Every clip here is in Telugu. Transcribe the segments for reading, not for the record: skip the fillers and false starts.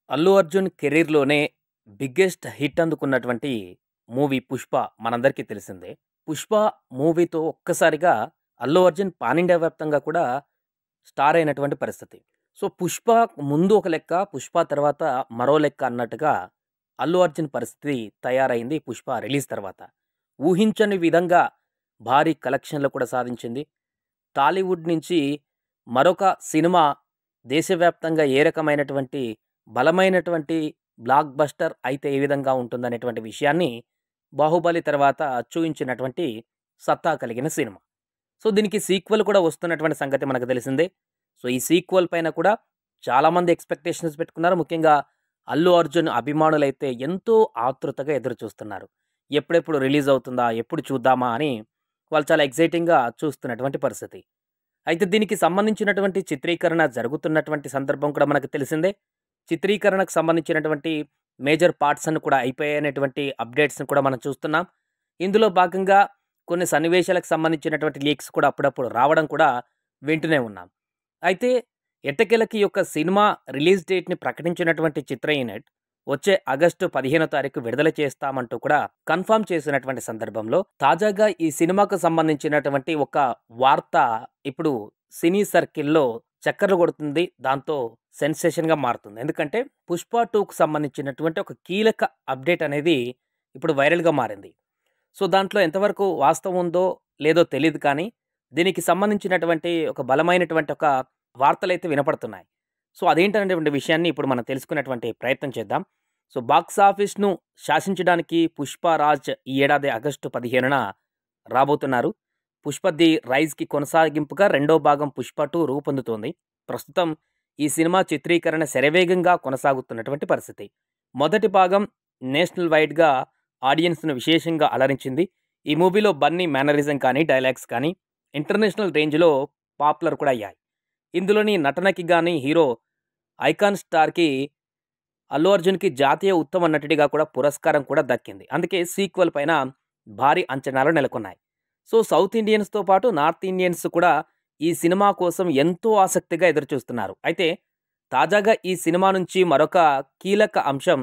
అల్లు అర్జున్ కెరీర్‌లోనే బిగ్గెస్ట్ హిట్ అందుకున్నటువంటి మూవీ 'పుష్ప' మనందరికీ తెలిసిందే. 'పుష్ప' మూవీతో ఒక్కసారిగా అల్లు అర్జున్ పాన్ ఇండియా వ్యాప్తంగా కూడా స్టార్ అయినటువంటి పరిస్థితి. సో, 'పుష్ప' ముందు ఒక లెక్క, 'పుష్ప' తర్వాత మరో లెక్క అన్నట్టుగా అల్లు అర్జున్ పరిస్థితి తయారైంది 'పుష్ప' రిలీజ్ తర్వాత. ఊహించని విధంగా భారీ కలెక్షన్‌లు కూడా సాధించింది. టాలీవుడ్ నుంచి మరొక సినిమా దేశవ్యాప్తంగా ఏ రకమైనటువంటి బలమైనటువంటి బ్లాక్ బస్టర్ అయితే ఏ విధంగా ఉంటుందనేటువంటి విషయాన్ని 'బాహుబలి' తర్వాత చూయించినటువంటి సత్తా కలిగిన సినిమా. సో, దీనికి సీక్వెల్ కూడా వస్తున్నటువంటి సంగతి మనకు తెలిసిందే. సో, ఈ సీక్వెల్ పైన కూడా చాలామంది ఎక్స్‌పెక్టేషన్స్ పెట్టుకున్నారు. ముఖ్యంగా అల్లు అర్జున్ అభిమానులైతే ఎంతో ఆతృతగా ఎదురు చూస్తున్నారు. ఎప్పుడెప్పుడు రిలీజ్ అవుతుందా? ఎప్పుడు చూద్దామా? అని వాళ్ళు చాలా ఎక్సైటింగ్‌గా చూస్తున్నటువంటి పరిస్థితి. అయితే దీనికి సంబంధించినటువంటి చిత్రీకరణ జరుగుతున్నటువంటి సందర్భం కూడా మనకు తెలిసిందే. చిత్రీకరణకు సంబంధించినటువంటి మేజర్ పార్ట్స్ అన్ని కూడా అయిపోయాయనేటువంటి అప్డేట్స్‌ని కూడా మనం చూస్తున్నాం. ఇందులో భాగంగా కొన్ని సన్నివేశాలకు సంబంధించినటువంటి లీక్స్ కూడా అప్పుడప్పుడు రావడం కూడా వింటూనే ఉన్నాం. అయితే ఎట్టకేలకి ఈ యొక్క సినిమా రిలీజ్ డేట్‌ని ప్రకటించినటువంటి చిత్ర యూనిట్ వచ్చే ఆగస్టు 15వ తారీఖు విడుదల చేస్తామంటూ కూడా కన్ఫర్మ్ చేసినటువంటి సందర్భంలో తాజాగా ఈ సినిమాకు సంబంధించినటువంటి ఒక వార్త ఇప్పుడు సినీ సర్కిల్‌లో చక్కర్లు కొడుతుంది. దాంతో సెన్సేషన్‌గా మారుతుంది. ఎందుకంటే 'పుష్ప 2'కు సంబంధించినటువంటి ఒక కీలక అప్డేట్ అనేది ఇప్పుడు వైరల్‌గా మారింది. సో, దాంట్లో ఎంతవరకు వాస్తవం ఉందో లేదో తెలీదు కానీ, దీనికి సంబంధించినటువంటి ఒక బలమైనటువంటి ఒక వార్తలైతే వినపడుతున్నాయి. సో, అదేంటనేటువంటి విషయాన్ని ఇప్పుడు మనం తెలుసుకునేటువంటి ప్రయత్నం చేద్దాం. సో, బాక్స్ ఆఫీస్‌ను శాసించడానికి 'పుష్పరాజ్' ఈ ఏడాది ఆగస్టు 15న రాబోతున్నారు. 'పుష్ప ది రైజ్‌కి కొనసాగింపుగా రెండో భాగం 'పుష్ప 2' రూపొందుతోంది. ప్రస్తుతం ఈ సినిమా చిత్రీకరణ శరవేగంగా కొనసాగుతున్నటువంటి పరిస్థితి. మొదటి భాగం నేషనల్ వైడ్‌గా ఆడియన్స్‌ను విశేషంగా అలరించింది. ఈ మూవీలో బన్నీ మేనరిజం కానీ, డైలాగ్స్ కానీ ఇంటర్నేషనల్ రేంజ్‌లో పాపులర్ కూడా అయ్యాయి. ఇందులోని నటనకి గాని హీరో ఐకాన్ స్టార్‌కి అల్లు అర్జున్‌కి జాతీయ ఉత్తమ నటుడిగా కూడా పురస్కారం కూడా దక్కింది. అందుకే సీక్వెల్ పైన భారీ అంచనాలు నెలకొన్నాయి. సో, సౌత్ ఇండియన్స్‌తో పాటు నార్త్ ఇండియన్స్ కూడా ఈ సినిమా కోసం ఎంతో ఆసక్తిగా ఎదురుచూస్తున్నారు. అయితే తాజాగా ఈ సినిమా నుంచి మరొక కీలక అంశం,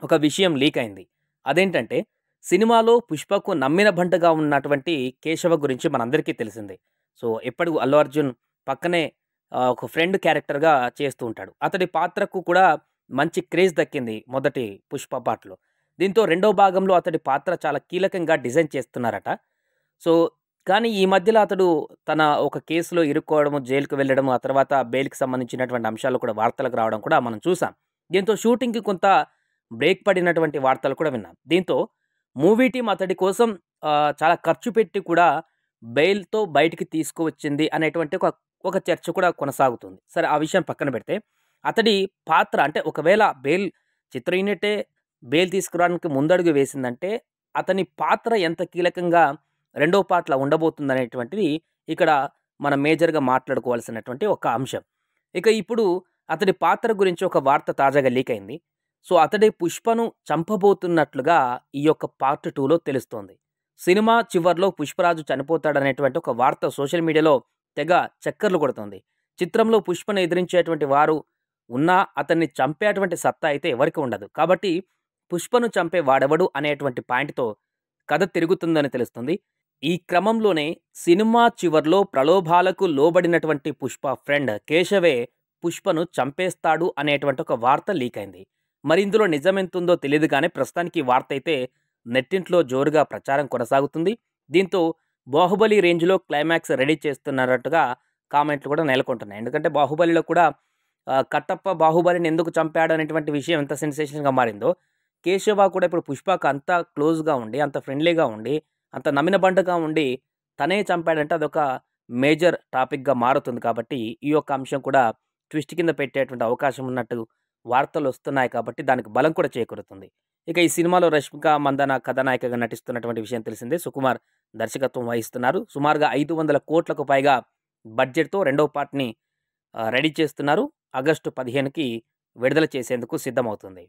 ఒక విషయం లీక్ అయింది. అదేంటంటే సినిమాలో పుష్పకు నమ్మిన బంటుగా ఉన్నటువంటి కేశవ గురించి మనందరికీ తెలిసిందే. సో, ఎప్పుడు అల్లు అర్జున్ పక్కనే ఒక ఫ్రెండ్ క్యారెక్టర్‌గా చేస్తూ ఉంటాడు. అతడి పాత్రకు కూడా మంచి క్రేజ్ దక్కింది మొదటి 'పుష్ప' పార్ట్‌లో. దీంతో రెండో భాగంలో అతడి పాత్ర చాలా కీలకంగా డిజైన్ చేస్తున్నారట. సో, కానీ ఈ మధ్యలో అతడు తన ఒక కేసులో ఇరుక్కోవడము, జైలుకి వెళ్ళడము, ఆ తర్వాత బెయిల్‌కి సంబంధించినటువంటి అంశాలు కూడా వార్తలకు రావడం కూడా మనం చూసాం. దీంతో షూటింగ్‌కి కొంత బ్రేక్ పడినటువంటి వార్తలు కూడా విన్నాం. దీంతో మూవీ టీమ్ అతడి కోసం చాలా ఖర్చు పెట్టి కూడా బెయిల్‌తో బయటికి తీసుకువచ్చింది అనేటువంటి ఒక చర్చ కూడా కొనసాగుతుంది. సరే, ఆ విషయం పక్కన పెడితే అతడి పాత్ర అంటే ఒకవేళ చిత్ర యూనిటే బెయిల్ తీసుకురావడానికి ముందడుగు వేసిందంటే అతని పాత్ర ఎంత కీలకంగా రెండో పార్ట్‌లో ఉండబోతుందనేటువంటిది ఇక్కడ మనం మేజర్‌గా మాట్లాడుకోవాల్సినటువంటి ఒక అంశం. ఇక ఇప్పుడు అతడి పాత్ర గురించి ఒక వార్త తాజాగా లీక్ అయింది. సో, అతడే పుష్పను చంపబోతున్నట్లుగా ఈ యొక్క పార్ట్ 2లో తెలుస్తోంది. సినిమా చివర్లో పుష్పరాజు చనిపోతాడనేటువంటి ఒక వార్త సోషల్ మీడియాలో తెగ చక్కర్లు కొడుతోంది. చిత్రంలో పుష్పను ఎదిరించేటువంటి వారు ఉన్నా అతన్ని చంపేటువంటి సత్తా అయితే ఎవరికీ ఉండదు. కాబట్టి పుష్పను చంపే వాడెవడు అనేటువంటి పాయింట్‌తో కథ తిరుగుతుందని తెలుస్తుంది. ఈ క్రమంలోనే సినిమా చివర్లో ప్రలోభాలకు లోబడినటువంటి పుష్ప ఫ్రెండ్ కేశవే పుష్పను చంపేస్తాడు అనేటువంటి ఒక వార్త లీక్ అయింది. మరి ఇందులో నిజమెంతుందో తెలీదు కానీ ప్రస్తుతానికి ఈ వార్త అయితే నెట్టింట్లో జోరుగా ప్రచారం కొనసాగుతుంది. దీంతో 'బాహుబలి' రేంజ్‌లో క్లైమాక్స్ రెడీ చేస్తున్నట్టుగా కామెంట్లు కూడా నెలకొంటున్నాయి. ఎందుకంటే 'బాహుబలిలో' కూడా కట్టప్ప బాహుబలిని ఎందుకు చంపాడు అనేటువంటి విషయం ఎంత సెన్సేషన్‌గా మారిందో, కేశవ కూడా ఇప్పుడు పుష్పకు అంత క్లోజ్‌గా ఉండి, అంత ఫ్రెండ్లీగా ఉండి, అంత నమ్మిన బంటుగా ఉండి, తనే చంపాడంటే అదొక మేజర్ టాపిక్‌గా మారుతుంది. కాబట్టి ఈ యొక్క అంశం కూడా ట్విస్ట్ కింద పెట్టేటువంటి అవకాశం ఉన్నట్టు వార్తలొస్తున్నాయి కాబట్టి దానికి బలం కూడా చేకూరుతుంది. ఇక ఈ సినిమాలో రష్మిక మందన కథానాయికగా నటిస్తున్నటువంటి విషయం తెలిసిందే. సుకుమార్ దర్శకత్వం వహిస్తున్నారు. సుమారుగా 500 కోట్లకు పైగా బడ్జెట్‌తో రెండో పార్ట్‌ని రెడీ చేస్తున్నారు. ఆగస్టు 15కి విడుదల చేసేందుకు సిద్ధమవుతుంది.